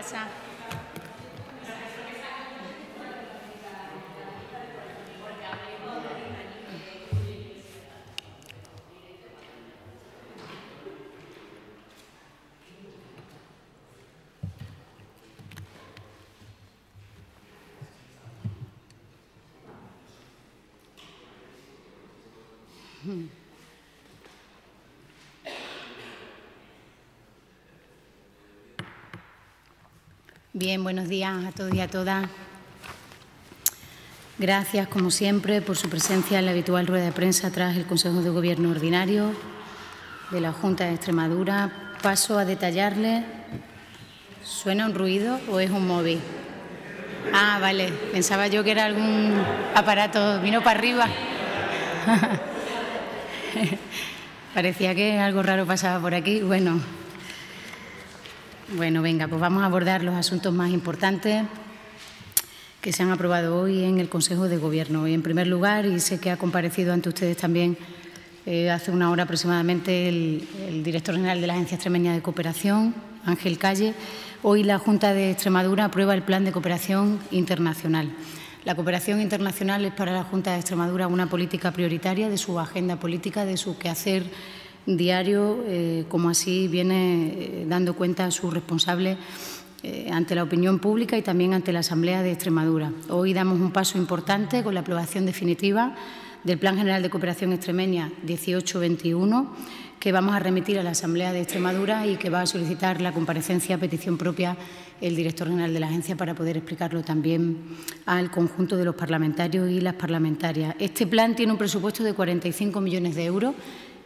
pasa? Bien, buenos días a todos y a todas. Gracias, como siempre, por su presencia en la habitual rueda de prensa tras el Consejo de Gobierno ordinario de la Junta de Extremadura. Paso a detallarle. ¿Suena un ruido o es un móvil? Ah, vale. Pensaba yo que era algún aparato. Vino para arriba. Parecía que algo raro pasaba por aquí. Bueno, venga, pues vamos a abordar los asuntos más importantes que se han aprobado hoy en el Consejo de Gobierno. Y en primer lugar, y sé que ha comparecido ante ustedes también hace una hora aproximadamente el director general de la Agencia Extremeña de Cooperación, Ángel Calle. Hoy la Junta de Extremadura aprueba el Plan de Cooperación Internacional. La cooperación internacional es para la Junta de Extremadura una política prioritaria de su agenda política, de su quehacer diario, como así viene dando cuenta su responsable ante la opinión pública y también ante la Asamblea de Extremadura. Hoy damos un paso importante con la aprobación definitiva del Plan General de Cooperación Extremeña 18-21, que vamos a remitir a la Asamblea de Extremadura y que va a solicitar la comparecencia a petición propia el director general de la agencia para poder explicarlo también al conjunto de los parlamentarios y las parlamentarias. Este plan tiene un presupuesto de 45 millones de euros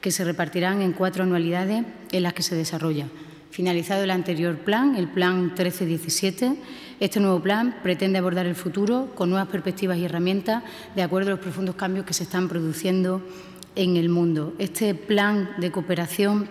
que se repartirán en 4 anualidades en las que se desarrolla. Finalizado el anterior plan, el Plan 13-17, este nuevo plan pretende abordar el futuro con nuevas perspectivas y herramientas de acuerdo a los profundos cambios que se están produciendo en el mundo. Este plan de cooperación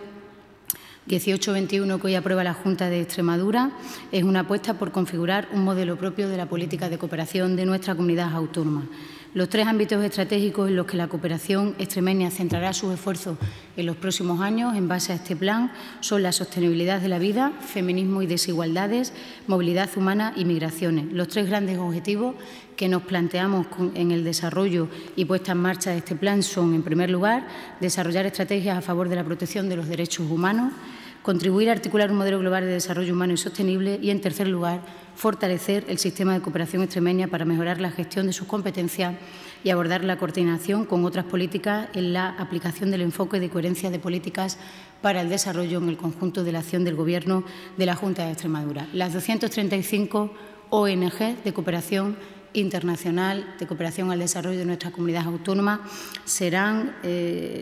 18-21 que hoy aprueba la Junta de Extremadura es una apuesta por configurar un modelo propio de la política de cooperación de nuestra comunidad autónoma. Los 3 ámbitos estratégicos en los que la cooperación extremeña centrará sus esfuerzos en los próximos años en base a este plan son la sostenibilidad de la vida, feminismo y desigualdades, movilidad humana y migraciones. Los 3 grandes objetivos que nos planteamos en el desarrollo y puesta en marcha de este plan son, en primer lugar, desarrollar estrategias a favor de la protección de los derechos humanos, contribuir a articular un modelo global de desarrollo humano y sostenible y, en tercer lugar, fortalecer el sistema de cooperación extremeña para mejorar la gestión de sus competencias y abordar la coordinación con otras políticas en la aplicación del enfoque de coherencia de políticas para el desarrollo en el conjunto de la acción del Gobierno de la Junta de Extremadura. Las 235 ONG de cooperación internacional, de cooperación al desarrollo de nuestra comunidad autónoma, serán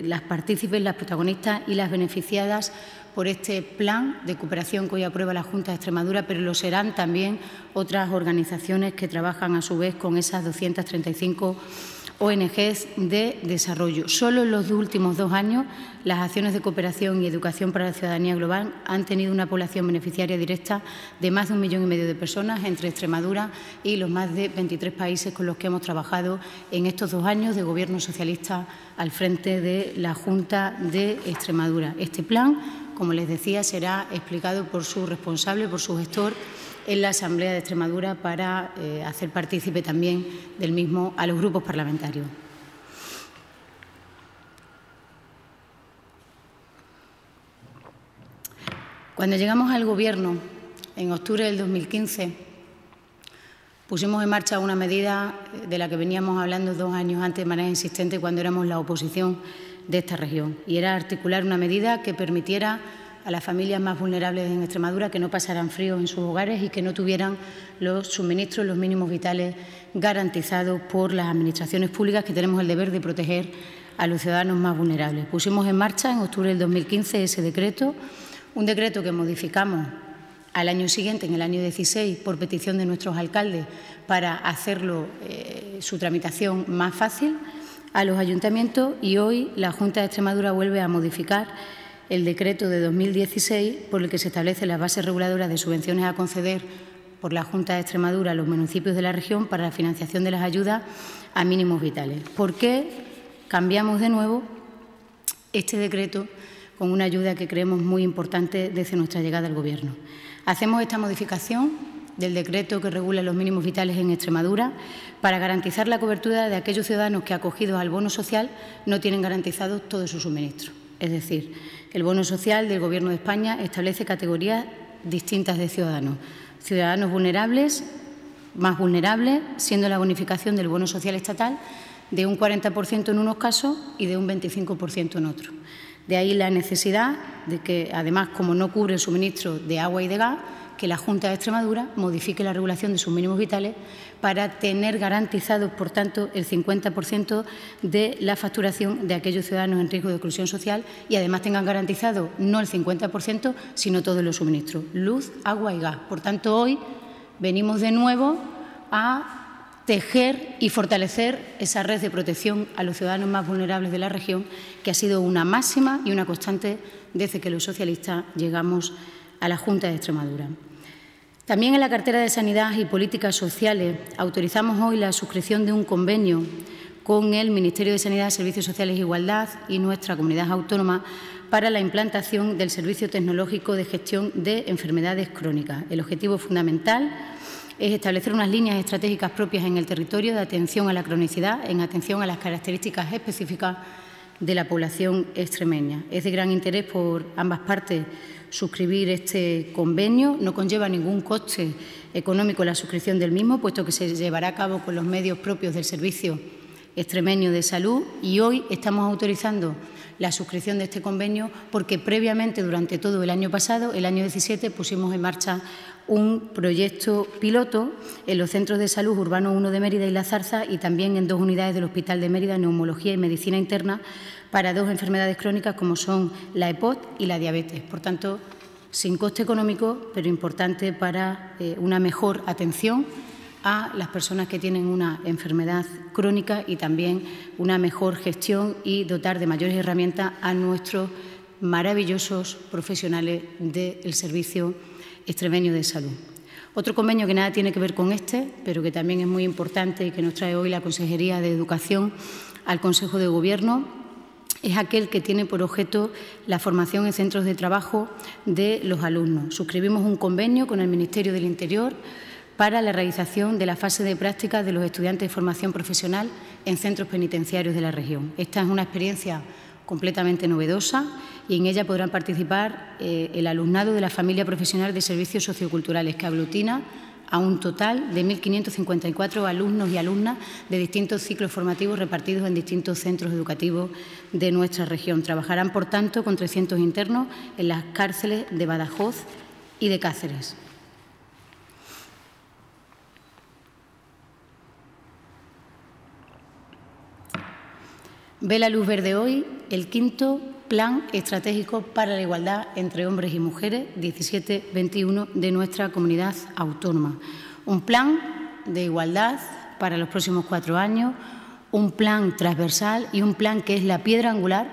las partícipes, las protagonistas y las beneficiadas por este plan de cooperación que hoy aprueba la Junta de Extremadura, pero lo serán también otras organizaciones que trabajan a su vez con esas 235 ONGs de desarrollo. Solo en los últimos 2 años, las acciones de cooperación y educación para la ciudadanía global han tenido una población beneficiaria directa de más de 1,5 millones de personas entre Extremadura y los más de 23 países con los que hemos trabajado en estos 2 años de Gobierno socialista al frente de la Junta de Extremadura. Este plan, como les decía, será explicado por su responsable, por su gestor, en la Asamblea de Extremadura para hacer partícipe también del mismo a los grupos parlamentarios. Cuando llegamos al Gobierno, en octubre del 2015, pusimos en marcha una medida de la que veníamos hablando 2 años antes de manera insistente cuando éramos la oposición de esta región, y era articular una medida que permitiera a las familias más vulnerables en Extremadura que no pasaran frío en sus hogares y que no tuvieran los suministros, los mínimos vitales garantizados por las administraciones públicas que tenemos el deber de proteger a los ciudadanos más vulnerables. Pusimos en marcha en octubre del 2015 ese decreto, un decreto que modificamos al año siguiente, en el año 16, por petición de nuestros alcaldes para hacerlo su tramitación más fácil a los ayuntamientos, y hoy la Junta de Extremadura vuelve a modificar el decreto de 2016 por el que se establecen las bases reguladoras de subvenciones a conceder por la Junta de Extremadura a los municipios de la región para la financiación de las ayudas a mínimos vitales. ¿Por qué cambiamos de nuevo este decreto con una ayuda que creemos muy importante desde nuestra llegada al Gobierno? Hacemos esta modificación del decreto que regula los mínimos vitales en Extremadura para garantizar la cobertura de aquellos ciudadanos que, acogidos al bono social, no tienen garantizados todos sus suministros. Es decir, el bono social del Gobierno de España establece categorías distintas de ciudadanos. Ciudadanos vulnerables, más vulnerables, siendo la bonificación del bono social estatal de un 40% en unos casos y de un 25% en otros. De ahí la necesidad de que, además, como no cubre el suministro de agua y de gas, que la Junta de Extremadura modifique la regulación de sus mínimos vitales para tener garantizados, por tanto, el 50% de la facturación de aquellos ciudadanos en riesgo de exclusión social y, además, tengan garantizado no el 50%, sino todos los suministros, luz, agua y gas. Por tanto, hoy venimos de nuevo a tejer y fortalecer esa red de protección a los ciudadanos más vulnerables de la región, que ha sido una máxima y una constante desde que los socialistas llegamos a la Junta de Extremadura. También en la cartera de Sanidad y Políticas Sociales autorizamos hoy la suscripción de un convenio con el Ministerio de Sanidad, Servicios Sociales e Igualdad y nuestra comunidad autónoma para la implantación del Servicio Tecnológico de Gestión de Enfermedades Crónicas. El objetivo fundamental es establecer unas líneas estratégicas propias en el territorio de atención a la cronicidad, en atención a las características específicas de la población extremeña. Es de gran interés por ambas partes suscribir este convenio. No conlleva ningún coste económico la suscripción del mismo, puesto que se llevará a cabo con los medios propios del Servicio Extremeño de Salud, y hoy estamos autorizando la suscripción de este convenio porque previamente, durante todo el año pasado, el año 17, pusimos en marcha un proyecto piloto en los centros de salud Urbano 1 de Mérida y La Zarza, y también en 2 unidades del Hospital de Mérida, Neumología y Medicina Interna, para 2 enfermedades crónicas como son la EPOT y la diabetes. Por tanto, sin coste económico, pero importante para una mejor atención a las personas que tienen una enfermedad crónica y también una mejor gestión y dotar de mayores herramientas a nuestros maravillosos profesionales del Servicio Extremeño de Salud. Otro convenio que nada tiene que ver con este, pero que también es muy importante y que nos trae hoy la Consejería de Educación al Consejo de Gobierno, es aquel que tiene por objeto la formación en centros de trabajo de los alumnos. Suscribimos un convenio con el Ministerio del Interior para la realización de la fase de prácticas de los estudiantes de formación profesional en centros penitenciarios de la región. Esta es una experiencia completamente novedosa y en ella podrán participar el alumnado de la familia profesional de servicios socioculturales, que aglutina a un total de 1.554 alumnos y alumnas de distintos ciclos formativos repartidos en distintos centros educativos de nuestra región. Trabajarán, por tanto, con 300 internos en las cárceles de Badajoz y de Cáceres. Ve la luz verde hoy el 5º Plan Estratégico para la Igualdad entre Hombres y Mujeres 17-21 de nuestra comunidad autónoma. Un plan de igualdad para los próximos 4 años, un plan transversal y un plan que es la piedra angular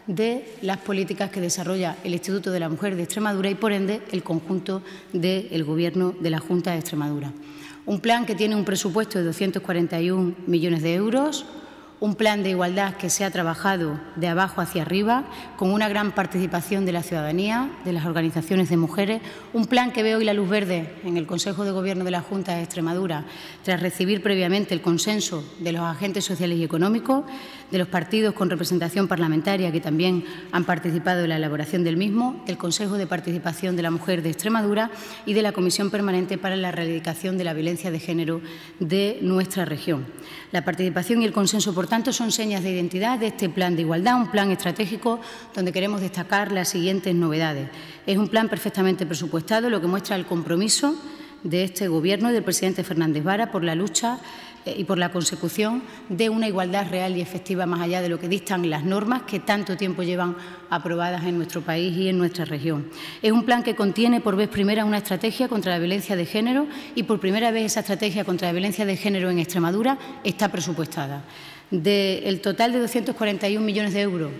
de las políticas que desarrolla el Instituto de la Mujer de Extremadura y, por ende, el conjunto del Gobierno de la Junta de Extremadura. Un plan que tiene un presupuesto de 241 millones de euros, un plan de igualdad que se ha trabajado de abajo hacia arriba, con una gran participación de la ciudadanía, de las organizaciones de mujeres, un plan que ve hoy la luz verde en el Consejo de Gobierno de la Junta de Extremadura, tras recibir previamente el consenso de los agentes sociales y económicos, de los partidos con representación parlamentaria que también han participado en la elaboración del mismo, el Consejo de Participación de la Mujer de Extremadura y de la Comisión Permanente para la Erradicación de la Violencia de Género de nuestra región. La participación y el consenso, por tanto, son señas de identidad de este plan de igualdad, un plan estratégico donde queremos destacar las siguientes novedades. Es un plan perfectamente presupuestado, lo que muestra el compromiso de este Gobierno y del presidente Fernández Vara por la lucha y por la consecución de una igualdad real y efectiva más allá de lo que dictan las normas que tanto tiempo llevan aprobadas en nuestro país y en nuestra región. Es un plan que contiene por vez primera una estrategia contra la violencia de género y por primera vez esa estrategia contra la violencia de género en Extremadura está presupuestada. Del total de 241 millones de euros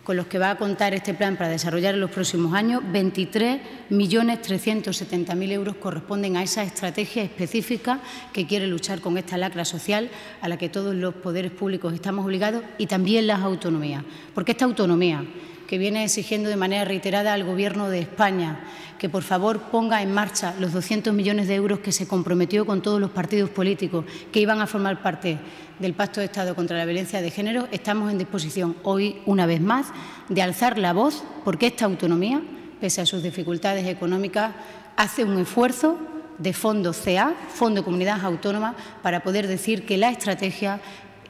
con los que va a contar este plan para desarrollar en los próximos años, 23.370.000 euros corresponden a esa estrategia específica que quiere luchar con esta lacra social a la que todos los poderes públicos estamos obligados y también las autonomías. Porque esta autonomía que viene exigiendo de manera reiterada al Gobierno de España que por favor ponga en marcha los 200 millones de euros que se comprometió con todos los partidos políticos que iban a formar parte del Pacto de Estado contra la Violencia de Género. Estamos en disposición hoy, una vez más, de alzar la voz porque esta autonomía, pese a sus dificultades económicas, hace un esfuerzo de Fondo CA, Fondo Comunidad Autónoma, para poder decir que la estrategia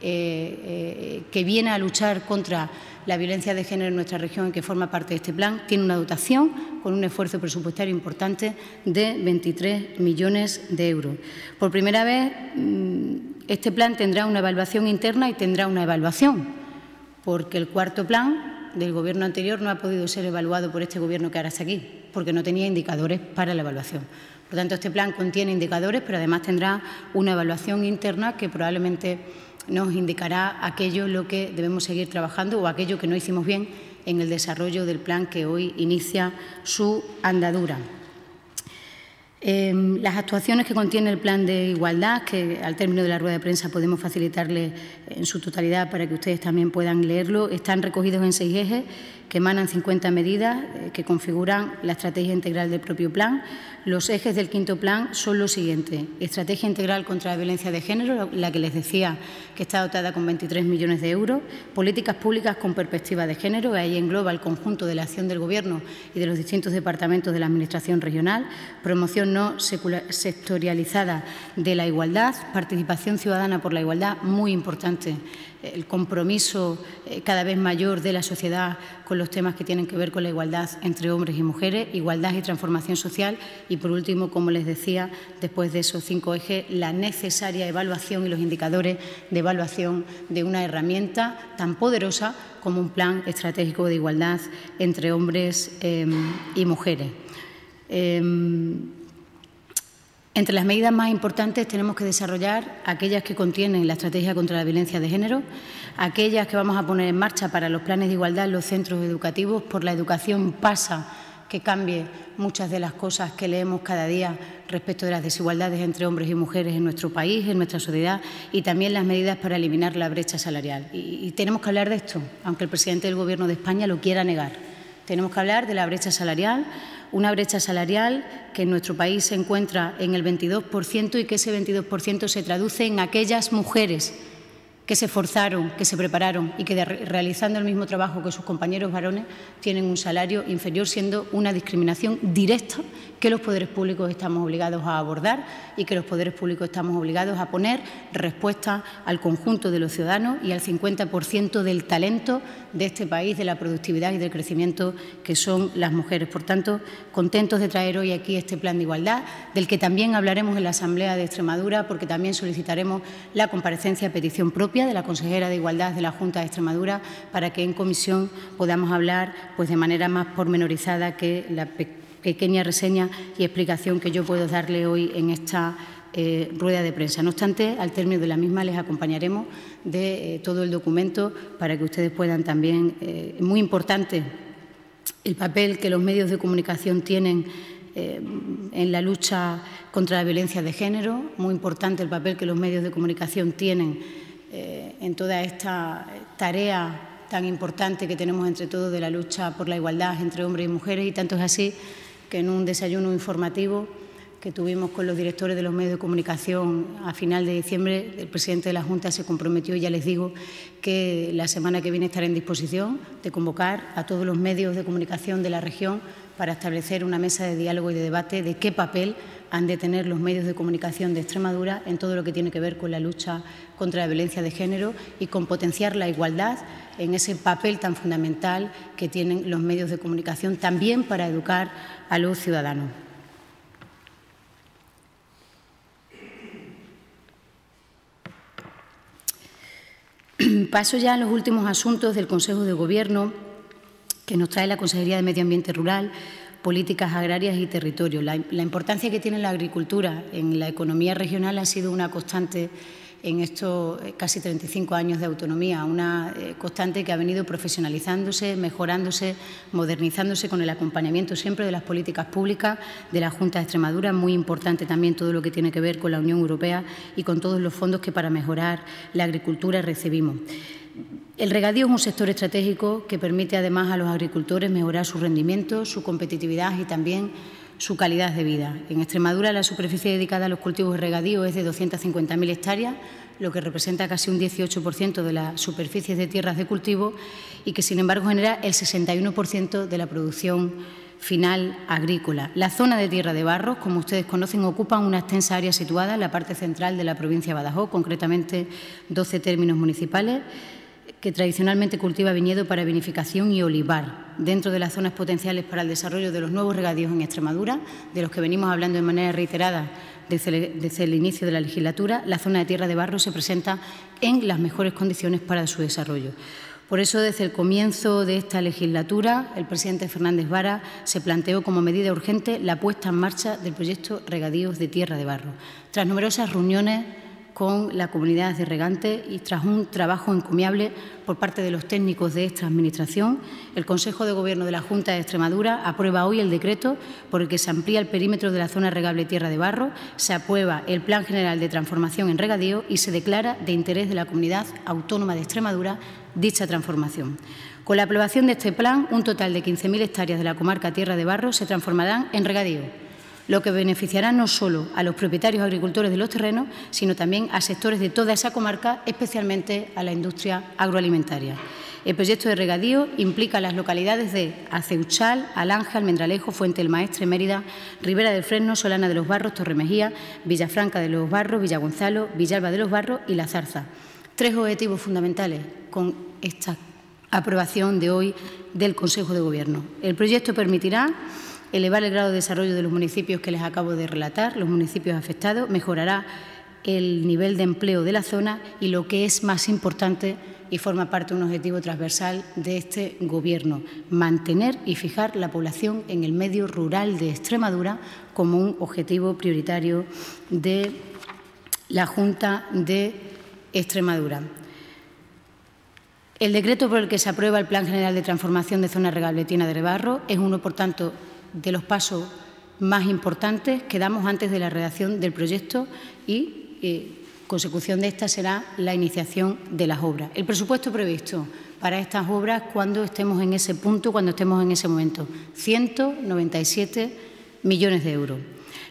que viene a luchar contra la violencia de género en nuestra región y que forma parte de este plan tiene una dotación con un esfuerzo presupuestario importante de 23 millones de euros. Por primera vez, este plan tendrá una evaluación interna y tendrá una evaluación, porque el cuarto plan del Gobierno anterior no ha podido ser evaluado por este Gobierno que ahora está aquí, porque no tenía indicadores para la evaluación. Por tanto, este plan contiene indicadores, pero además tendrá una evaluación interna que probablemente nos indicará aquello en lo que debemos seguir trabajando o aquello que no hicimos bien en el desarrollo del plan que hoy inicia su andadura. Las actuaciones que contiene el Plan de Igualdad, que al término de la rueda de prensa podemos facilitarle en su totalidad para que ustedes también puedan leerlo, están recogidos en 6 ejes que emanan 50 medidas que configuran la estrategia integral del propio plan. Los ejes del quinto plan son los siguientes: estrategia integral contra la violencia de género, la que les decía que está dotada con 23 millones de euros, políticas públicas con perspectiva de género, ahí engloba el conjunto de la acción del Gobierno y de los distintos departamentos de la Administración regional, promoción no sectorializada de la igualdad, participación ciudadana por la igualdad, muy importante, el compromiso cada vez mayor de la sociedad con los temas que tienen que ver con la igualdad entre hombres y mujeres, igualdad y transformación social y, por último, como les decía, después de esos 5 ejes, la necesaria evaluación y los indicadores de evaluación de una herramienta tan poderosa como un plan estratégico de igualdad entre hombres y mujeres. Entre las medidas más importantes tenemos que desarrollar aquellas que contienen la estrategia contra la violencia de género, aquellas que vamos a poner en marcha para los planes de igualdad en los centros educativos. Por la educación pasa que cambie muchas de las cosas que leemos cada día respecto de las desigualdades entre hombres y mujeres en nuestro país, en nuestra sociedad, y también las medidas para eliminar la brecha salarial. Y tenemos que hablar de esto, aunque el presidente del Gobierno de España lo quiera negar. Tenemos que hablar de la brecha salarial, una brecha salarial que en nuestro país se encuentra en el 22% y que ese 22% se traduce en aquellas mujeres que se esforzaron, que se prepararon y que realizando el mismo trabajo que sus compañeros varones tienen un salario inferior, siendo una discriminación directa que los poderes públicos estamos obligados a abordar y que los poderes públicos estamos obligados a poner respuesta al conjunto de los ciudadanos y al 50% del talento de este país, de la productividad y del crecimiento que son las mujeres. Por tanto, contentos de traer hoy aquí este plan de igualdad, del que también hablaremos en la Asamblea de Extremadura, porque también solicitaremos la comparecencia a petición propia de la consejera de Igualdad de la Junta de Extremadura para que en comisión podamos hablar de manera más pormenorizada que la pequeña reseña y explicación que yo puedo darle hoy en esta rueda de prensa. No obstante, al término de la misma les acompañaremos de todo el documento para que ustedes puedan también, muy importante, el papel que los medios de comunicación tienen en la lucha contra la violencia de género, muy importante el papel que los medios de comunicación tienen en toda esta tarea tan importante que tenemos entre todos de la lucha por la igualdad entre hombres y mujeres, y tanto es así que en un desayuno informativo que tuvimos con los directores de los medios de comunicación a final de diciembre, el presidente de la Junta se comprometió, y ya les digo que la semana que viene estará en disposición de convocar a todos los medios de comunicación de la región para establecer una mesa de diálogo y de debate de qué papel han de tener los medios de comunicación de Extremadura en todo lo que tiene que ver con la lucha contra la violencia de género y con potenciar la igualdad en ese papel tan fundamental que tienen los medios de comunicación también para educar a los ciudadanos. Paso ya a los últimos asuntos del Consejo de Gobierno que nos trae la Consejería de Medio Ambiente Rural, Políticas Agrarias y Territorio. La importancia que tiene la agricultura en la economía regional ha sido una constante en estos casi 35 años de autonomía, una constante que ha venido profesionalizándose, mejorándose, modernizándose con el acompañamiento siempre de las políticas públicas de la Junta de Extremadura. Muy importante también todo lo que tiene que ver con la Unión Europea y con todos los fondos que para mejorar la agricultura recibimos. El regadío es un sector estratégico que permite además a los agricultores mejorar su rendimiento, su competitividad y también su calidad de vida. En Extremadura la superficie dedicada a los cultivos de regadío es de 250.000 hectáreas, lo que representa casi un 18% de las superficies de tierras de cultivo y que, sin embargo, genera el 61% de la producción final agrícola. La zona de Tierra de Barros, como ustedes conocen, ocupa una extensa área situada en la parte central de la provincia de Badajoz, concretamente 12 términos municipales, que tradicionalmente cultiva viñedo para vinificación y olivar. Dentro de las zonas potenciales para el desarrollo de los nuevos regadíos en Extremadura, de los que venimos hablando de manera reiterada desde el inicio de la legislatura, la zona de Tierra de Barros se presenta en las mejores condiciones para su desarrollo. Por eso, desde el comienzo de esta legislatura, el presidente Fernández Vara se planteó como medida urgente la puesta en marcha del proyecto Regadíos de Tierra de Barros. Tras numerosas reuniones con la comunidad de regantes y tras un trabajo encomiable por parte de los técnicos de esta Administración, el Consejo de Gobierno de la Junta de Extremadura aprueba hoy el decreto por el que se amplía el perímetro de la zona regable Tierra de Barros, se aprueba el Plan General de Transformación en Regadío y se declara de interés de la Comunidad Autónoma de Extremadura dicha transformación. Con la aprobación de este plan, un total de 15.000 hectáreas de la comarca Tierra de Barros se transformarán en regadío, lo que beneficiará no solo a los propietarios agricultores de los terrenos, sino también a sectores de toda esa comarca, especialmente a la industria agroalimentaria. El proyecto de regadío implica a las localidades de Aceuchal, Alange, Almendralejo, Fuente del Maestre, Mérida, Ribera del Fresno, Solana de los Barros, Torremejía, Villafranca de los Barros, Villagonzalo, Villalba de los Barros y La Zarza. Tres objetivos fundamentales con esta aprobación de hoy del Consejo de Gobierno. El proyecto permitirá elevar el grado de desarrollo de los municipios que les acabo de relatar, los municipios afectados, mejorará el nivel de empleo de la zona y, lo que es más importante y forma parte de un objetivo transversal de este Gobierno, mantener y fijar la población en el medio rural de Extremadura como un objetivo prioritario de la Junta de Extremadura. El decreto por el que se aprueba el Plan General de Transformación de Zona Regable Tierra de Barros es uno, por tanto, de los pasos más importantes que damos antes de la redacción del proyecto y, consecución de esta, será la iniciación de las obras. El presupuesto previsto para estas obras, cuando estemos en ese punto, cuando estemos en ese momento, 197 millones de euros.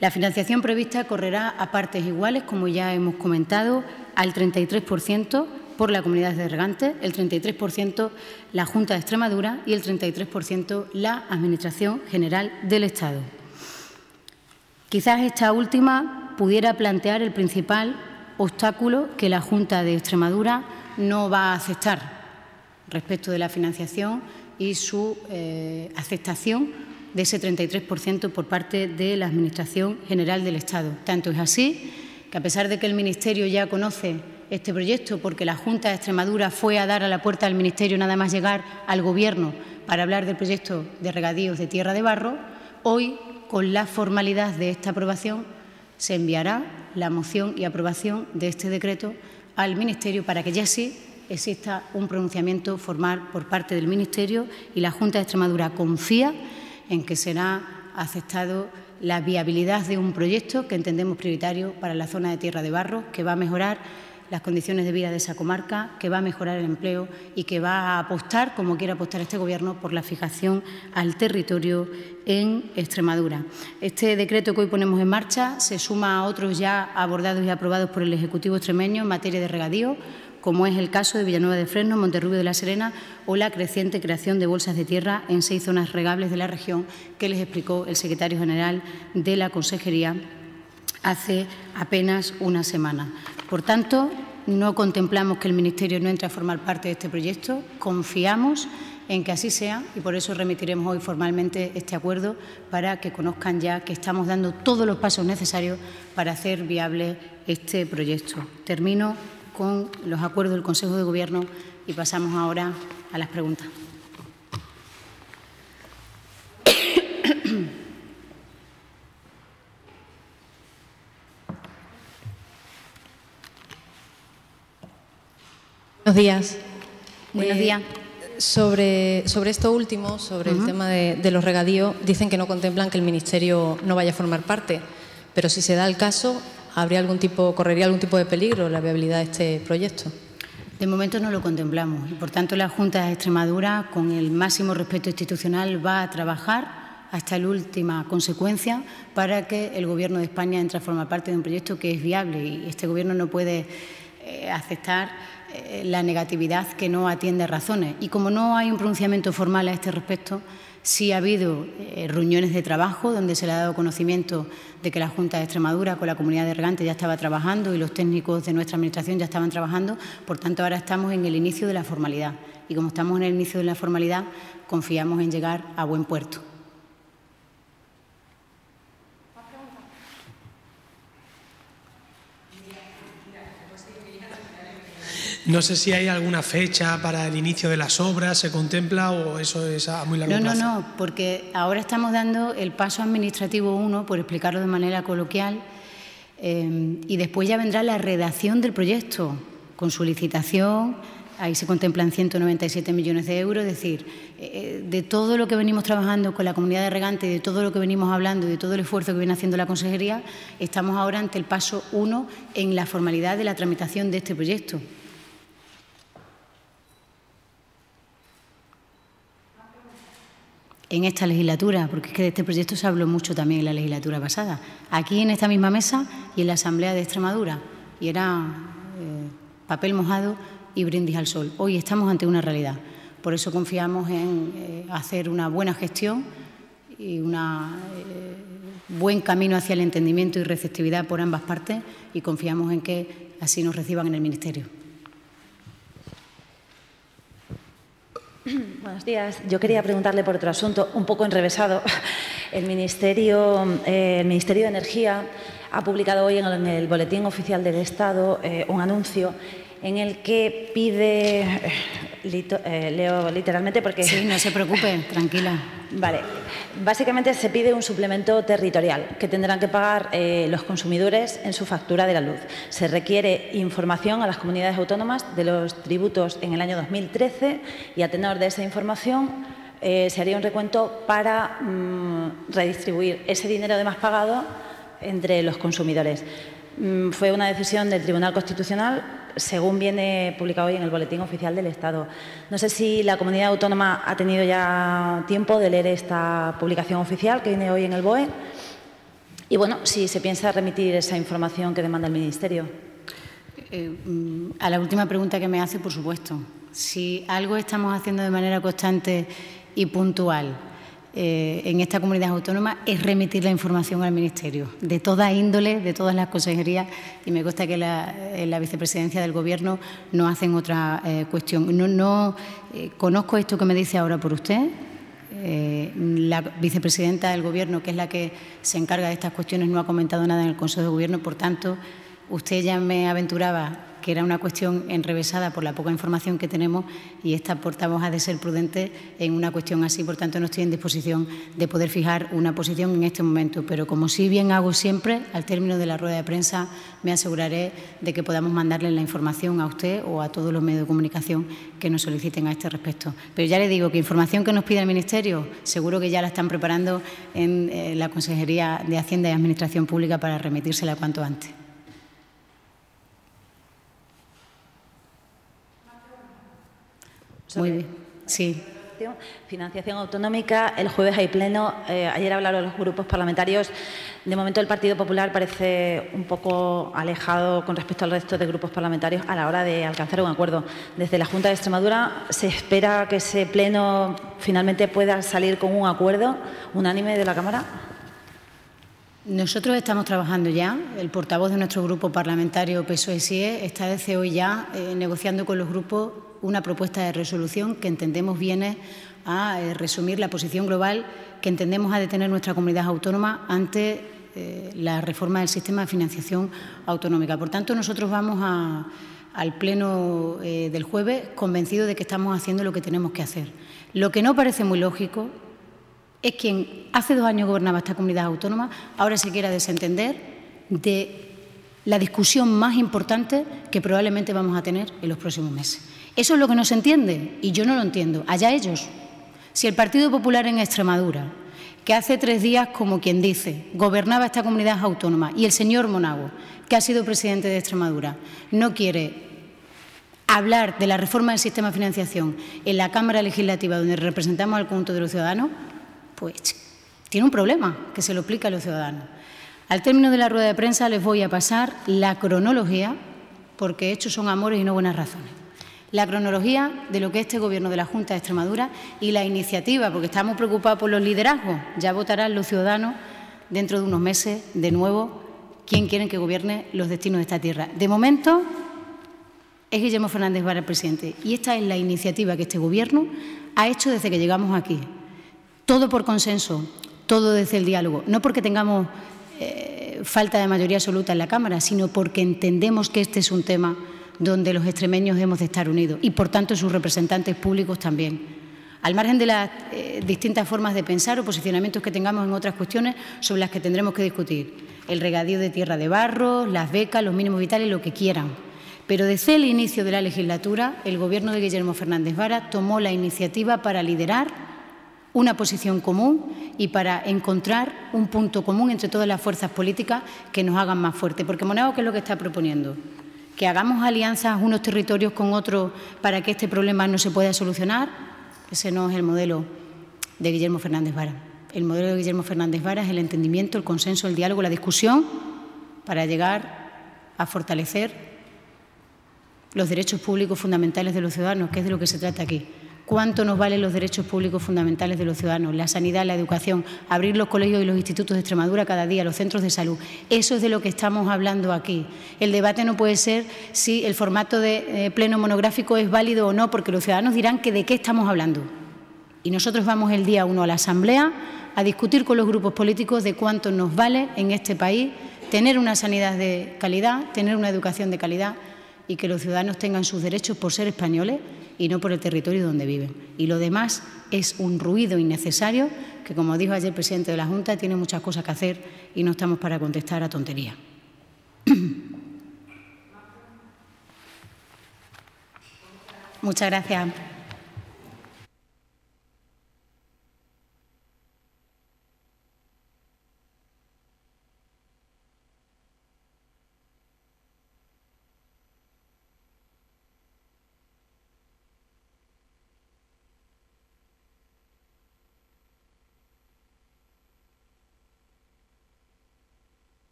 La financiación prevista correrá a partes iguales, como ya hemos comentado, al 33% por la comunidad de regantes, el 33% la Junta de Extremadura y el 33% la Administración General del Estado. Quizás esta última pudiera plantear el principal obstáculo que la Junta de Extremadura no va a aceptar respecto de la financiación y su aceptación de ese 33% por parte de la Administración General del Estado. Tanto es así que, a pesar de que el Ministerio ya conoce este proyecto, porque la Junta de Extremadura fue a dar a la puerta del Ministerio nada más llegar al Gobierno para hablar del proyecto de regadíos de Tierra de Barros, hoy, con la formalidad de esta aprobación, se enviará la moción y aprobación de este decreto al Ministerio para que ya sí exista un pronunciamiento formal por parte del Ministerio, y la Junta de Extremadura confía en que será aceptado la viabilidad de un proyecto que entendemos prioritario para la zona de Tierra de Barros, que va a mejorar las condiciones de vida de esa comarca, que va a mejorar el empleo y que va a apostar, como quiere apostar este Gobierno, por la fijación al territorio en Extremadura. Este decreto que hoy ponemos en marcha se suma a otros ya abordados y aprobados por el Ejecutivo extremeño en materia de regadío, como es el caso de Villanueva de Fresno, Monterrubio de la Serena o la creciente creación de bolsas de tierra en 6 zonas regables de la región, que les explicó el secretario general de la Consejería hace apenas una semana. Por tanto, no contemplamos que el Ministerio no entre a formar parte de este proyecto, confiamos en que así sea y por eso remitiremos hoy formalmente este acuerdo para que conozcan ya que estamos dando todos los pasos necesarios para hacer viable este proyecto. Termino con los acuerdos del Consejo de Gobierno y pasamos ahora a las preguntas. Buenos días. Buenos días. Sobre esto último, sobre el tema de los regadíos, dicen que no contemplan que el Ministerio no vaya a formar parte, pero si se da el caso, correría algún tipo de peligro la viabilidad de este proyecto. De momento no lo contemplamos y, por tanto, la Junta de Extremadura, con el máximo respeto institucional, va a trabajar hasta la última consecuencia para que el Gobierno de España entre a formar parte de un proyecto que es viable, y este Gobierno no puede aceptar la negatividad que no atiende a razones. Y como no hay un pronunciamiento formal a este respecto, sí ha habido reuniones de trabajo donde se le ha dado conocimiento de que la Junta de Extremadura con la comunidad de regantes ya estaba trabajando y los técnicos de nuestra Administración ya estaban trabajando. Por tanto, ahora estamos en el inicio de la formalidad. Y como estamos en el inicio de la formalidad, confiamos en llegar a buen puerto. No sé si hay alguna fecha para el inicio de las obras, ¿se contempla o eso es a muy largo plazo? No, porque ahora estamos dando el paso administrativo 1, por explicarlo de manera coloquial, y después ya vendrá la redacción del proyecto con su licitación. Ahí se contemplan 197 millones de euros, es decir, de todo lo que venimos trabajando con la comunidad de regantes, de todo lo que venimos hablando y de todo el esfuerzo que viene haciendo la Consejería, estamos ahora ante el paso 1 en la formalidad de la tramitación de este proyecto. En esta legislatura, porque es que de este proyecto se habló mucho también en la legislatura pasada, aquí en esta misma mesa y en la Asamblea de Extremadura, y era papel mojado y brindis al sol. Hoy estamos ante una realidad, por eso confiamos en hacer una buena gestión y un buen camino hacia el entendimiento y receptividad por ambas partes, y confiamos en que así nos reciban en el Ministerio. Buenos días. Yo quería preguntarle por otro asunto, un poco enrevesado. El Ministerio de Energía ha publicado hoy en el Boletín Oficial del Estado un anuncio en el que pide, leo literalmente porque... Sí, no se preocupe, tranquila. Vale. Básicamente se pide un suplemento territorial que tendrán que pagar los consumidores en su factura de la luz. Se requiere información a las comunidades autónomas de los tributos en el año 2013 y a tenor de esa información se haría un recuento para redistribuir ese dinero de más pagado entre los consumidores. Fue una decisión del Tribunal Constitucional, según viene publicado hoy en el Boletín Oficial del Estado. No sé si la comunidad autónoma ha tenido ya tiempo de leer esta publicación oficial que viene hoy en el BOE y, bueno, si se piensa remitir esa información que demanda el Ministerio. A la última pregunta que me hace, por supuesto. Si algo estamos haciendo de manera constante y puntual en esta comunidad autónoma es remitir la información al Ministerio, de toda índole, de todas las consejerías, y me consta que en la vicepresidencia del Gobierno no hacen otra cuestión. No conozco esto que me dice ahora por usted. La vicepresidenta del Gobierno, que es la que se encarga de estas cuestiones, no ha comentado nada en el Consejo de Gobierno. Por tanto, usted ya me aventuraba que era una cuestión enrevesada por la poca información que tenemos, y esta portavoz ha de ser prudente en una cuestión así. Por tanto, no estoy en disposición de poder fijar una posición en este momento, pero como sí bien hago siempre, al término de la rueda de prensa me aseguraré de que podamos mandarle la información a usted o a todos los medios de comunicación que nos soliciten a este respecto. Pero ya le digo que información que nos pide el Ministerio, seguro que ya la están preparando en la Consejería de Hacienda y Administración Pública para remitírsela cuanto antes. Muy bien, sí. Financiación autonómica, el jueves hay pleno. Ayer hablaron los grupos parlamentarios. De momento el Partido Popular parece un poco alejado con respecto al resto de grupos parlamentarios a la hora de alcanzar un acuerdo. Desde la Junta de Extremadura, ¿se espera que ese pleno finalmente pueda salir con un acuerdo unánime de la Cámara? Nosotros estamos trabajando ya. El portavoz de nuestro grupo parlamentario PSOE-SIE está desde hoy ya negociando con los grupos una propuesta de resolución que entendemos viene a resumir la posición global que entendemos ha de tener nuestra comunidad autónoma ante la reforma del sistema de financiación autonómica. Por tanto, nosotros vamos al pleno del jueves convencidos de que estamos haciendo lo que tenemos que hacer. Lo que no parece muy lógico es quien hace 2 años gobernaba esta comunidad autónoma ahora se quiera desentender de la discusión más importante que probablemente vamos a tener en los próximos meses. Eso es lo que no se entiende y yo no lo entiendo. Allá ellos. Si el Partido Popular en Extremadura, que hace 3 días, como quien dice, gobernaba esta comunidad autónoma, y el señor Monago, que ha sido presidente de Extremadura, no quiere hablar de la reforma del sistema de financiación en la Cámara Legislativa, donde representamos al conjunto de los ciudadanos, pues tiene un problema, que se lo explique a los ciudadanos. Al término de la rueda de prensa les voy a pasar la cronología, porque hechos son amores y no buenas razones. La cronología de lo que es este Gobierno de la Junta de Extremadura y la iniciativa, porque estamos preocupados por los liderazgos. Ya votarán los ciudadanos dentro de unos meses, de nuevo, quién quieren que gobierne los destinos de esta tierra. De momento, es Guillermo Fernández Vara el presidente. Y esta es la iniciativa que este Gobierno ha hecho desde que llegamos aquí. Todo por consenso, todo desde el diálogo. No porque tengamos falta de mayoría absoluta en la Cámara, sino porque entendemos que este es un tema donde los extremeños hemos de estar unidos y, por tanto, sus representantes públicos también. Al margen de las distintas formas de pensar o posicionamientos que tengamos en otras cuestiones sobre las que tendremos que discutir. El regadío de tierra de barro, las becas, los mínimos vitales, lo que quieran. Pero desde el inicio de la legislatura, el Gobierno de Guillermo Fernández Vara tomó la iniciativa para liderar una posición común y para encontrar un punto común entre todas las fuerzas políticas que nos hagan más fuertes. Porque Moneo, ¿qué es lo que está proponiendo? Que hagamos alianzas unos territorios con otros para que este problema no se pueda solucionar. Ese no es el modelo de Guillermo Fernández Vara. El modelo de Guillermo Fernández Vara es el entendimiento, el consenso, el diálogo, la discusión para llegar a fortalecer los derechos públicos fundamentales de los ciudadanos, que es de lo que se trata aquí. ¿Cuánto nos valen los derechos públicos fundamentales de los ciudadanos? La sanidad, la educación, abrir los colegios y los institutos de Extremadura cada día, los centros de salud. Eso es de lo que estamos hablando aquí. El debate no puede ser si el formato de pleno monográfico es válido o no, porque los ciudadanos dirán que de qué estamos hablando. Y nosotros vamos el día 1 a la Asamblea a discutir con los grupos políticos de cuánto nos vale en este país tener una sanidad de calidad, tener una educación de calidad y que los ciudadanos tengan sus derechos por ser españoles y no por el territorio donde viven. Y lo demás es un ruido innecesario que, como dijo ayer el presidente de la Junta, tiene muchas cosas que hacer y no estamos para contestar a tonterías. Muchas gracias.